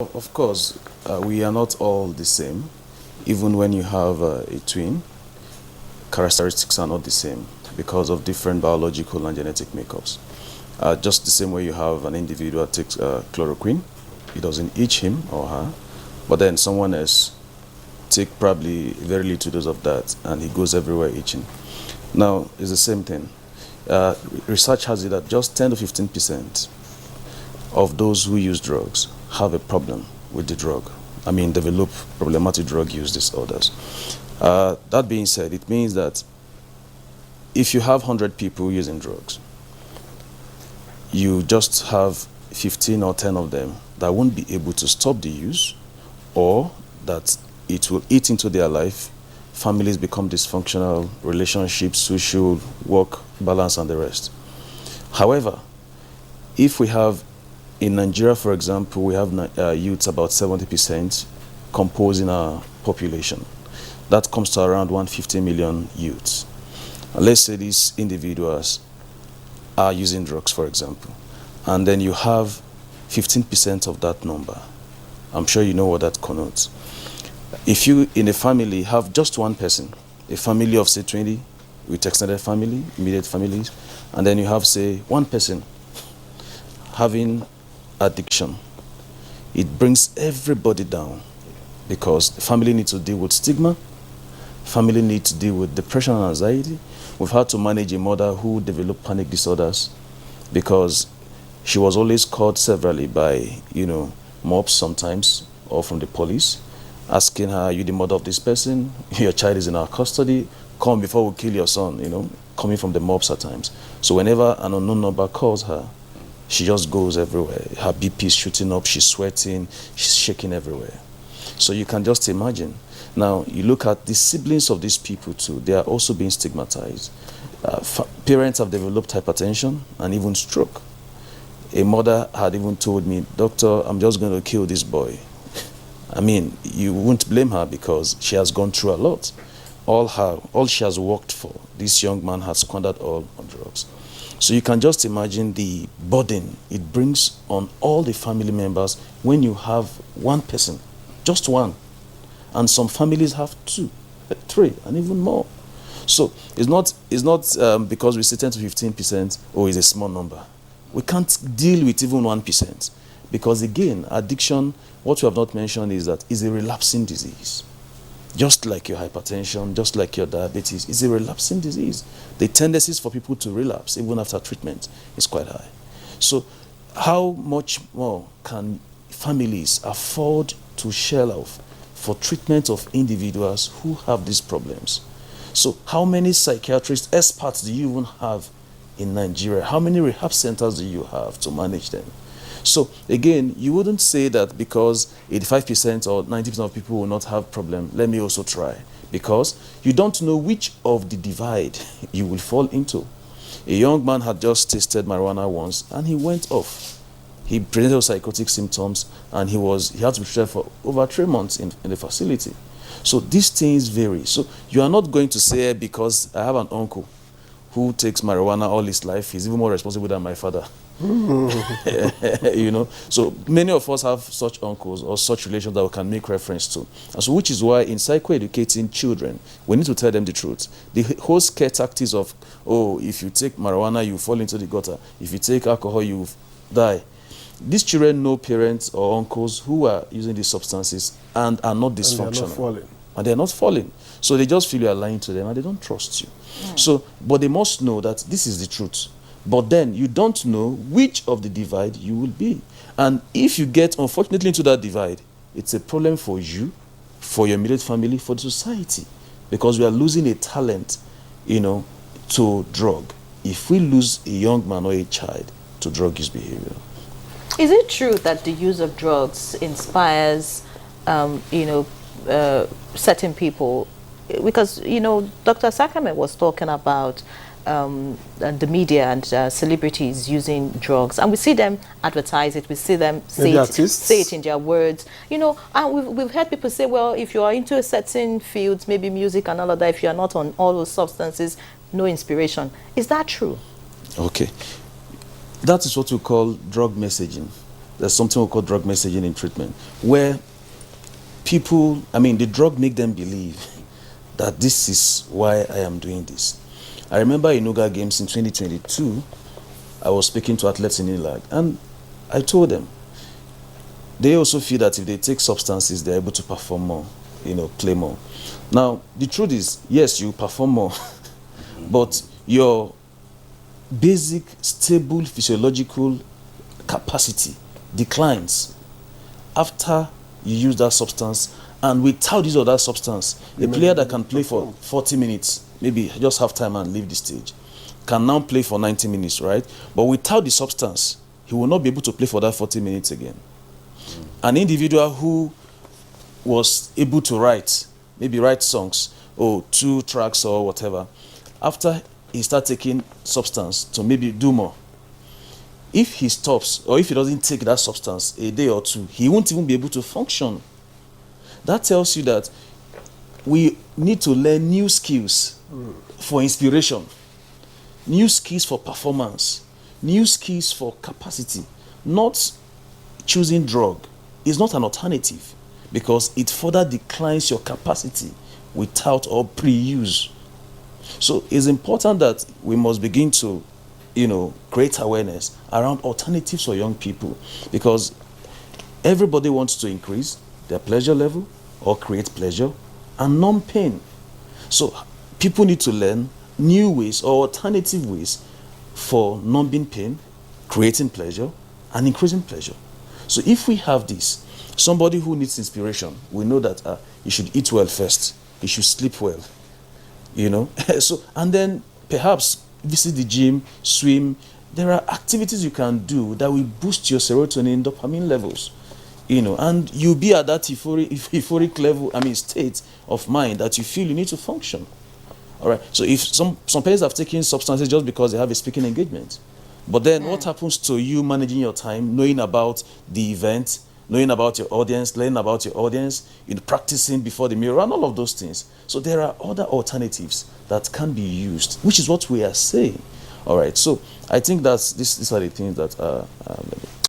Of course, we are not all the same. Even when you have a twin, characteristics are not the same because of different biological and genetic makeups. Just the same way you have an individual takes chloroquine, it doesn't itch him or her, but then someone else take probably very little dose of that and he goes everywhere itching. Now, it's the same thing. Research has it that just 10 to 15% of those who use drugs have a problem with the drug. I mean, develop problematic drug use disorders. That being said, it means that if you have 100 people using drugs, you just have 15 or 10 of them that won't be able to stop the use, or that it will eat into their life. Families become dysfunctional, relationships, social, work, balance, and the rest. However, if we have, in Nigeria, for example, we have youths about 70% composing our population. That comes to around 150 million youths. Let's say these individuals are using drugs, for example, and then you have 15% of that number. I'm sure you know what that connotes. If you, in a family, have just one person, a family of, say, 20, with extended family, immediate families, and then you have, say, one person having addiction, it brings everybody down because the family needs to deal with stigma, family needs to deal with depression and anxiety. We've had to manage a mother who developed panic disorders because she was always called severally by, mobs sometimes, or from the police, asking her, are you the mother of this person? Your child is in our custody. Come before we kill your son, coming from the mobs at times. So whenever an unknown number calls her, she just goes everywhere. Her BP is shooting up, she's sweating, she's shaking everywhere. So you can just imagine. Now, you look at the siblings of these people too, they are also being stigmatized. Parents have developed hypertension and even stroke. A mother had even told me, doctor, I'm just going to kill this boy. I mean, you won't blame her because she has gone through a lot. All she has worked for, this young man has squandered all on drugs. So you can just imagine the burden it brings on all the family members when you have one person, just one. And some families have two, three, and even more. So it's not because we say 10 to 15%, it's a small number. We can't deal with even 1%. Because again, addiction, what we have not mentioned is that it's a relapsing disease. Just like your hypertension, just like your diabetes, it's a relapsing disease. The tendencies for people to relapse, even after treatment, is quite high. So how much more can families afford to shell off for treatment of individuals who have these problems? So how many psychiatrists, experts do you even have in Nigeria? How many rehab centers do you have to manage them? So again, you wouldn't say that because 85% or 90% of people will not have problem, let me also try. Because you don't know which of the divide you will fall into. A young man had just tasted marijuana once and he went off. He presented psychotic symptoms and he had to be treated for over 3 months in the facility. So these things vary. So you are not going to say because I have an uncle who takes marijuana all his life, he's even more responsible than my father. So many of us have such uncles or such relations that we can make reference to. And so which is why in psychoeducating children, we need to tell them the truth. The whole scare tactics of, if you take marijuana, you fall into the gutter. If you take alcohol, you die. These children know parents or uncles who are using these substances and are not dysfunctional. And they're not falling. So they just feel you are lying to them and they don't trust you. So, but they must know that this is the truth. But then you don't know which of the divide you will be. And if you get, unfortunately, into that divide, it's a problem for you, for your immediate family, for the society. Because we are losing a talent, to drug. If we lose a young man or a child to drug use behavior. Is it true that the use of drugs inspires, certain people? Because, Dr. Sakame was talking about the media and celebrities using drugs, and we see them advertise it, we see them say it in their words, and we've heard people say, well, if you are into a certain field, maybe music and all of that, if you are not on all those substances, no inspiration. Is that true? Okay, that is what we call drug messaging. there's something we call drug messaging in treatment, where people, I mean, the drug make them believe that this is why I am doing this. I remember in Uga Games in 2022, I was speaking to athletes in Ilag, and I told them, they also feel that if they take substances, they're able to perform more, play more. Now, the truth is, yes, you perform more, but your basic, stable physiological capacity declines after you use that substance. And without use of that substance, a player that can play for 40 minutes, maybe just half time and leave the stage, can now play for 90 minutes, right? But without the substance, he will not be able to play for that 40 minutes again. An individual who was able to write songs, or 2 tracks or whatever, after he starts taking substance to maybe do more, if he stops or if he doesn't take that substance a day or 2, he won't even be able to function. That tells you that we need to learn new skills for inspiration, new skills for performance, new skills for capacity. Not choosing drug is not an alternative, because it further declines your capacity without or pre-use. So it's important that we must begin to, create awareness around alternatives for young people, because everybody wants to increase their pleasure level or create pleasure and numb pain. So people need to learn new ways or alternative ways for numbing pain, creating pleasure, and increasing pleasure. So if we have this, somebody who needs inspiration, we know that he should eat well first, he should sleep well, so, and then perhaps visit the gym, swim. There are activities you can do that will boost your serotonin, dopamine levels, and you'll be at that euphoric level, state of mind that you feel you need to function. All right. So if some parents have taken substances just because they have a speaking engagement, but then what happens to you managing your time, knowing about the event, knowing about your audience, learning about your audience, practicing before the mirror, and all of those things. So there are other alternatives that can be used, which is what we are saying. All right. So I think these are the things that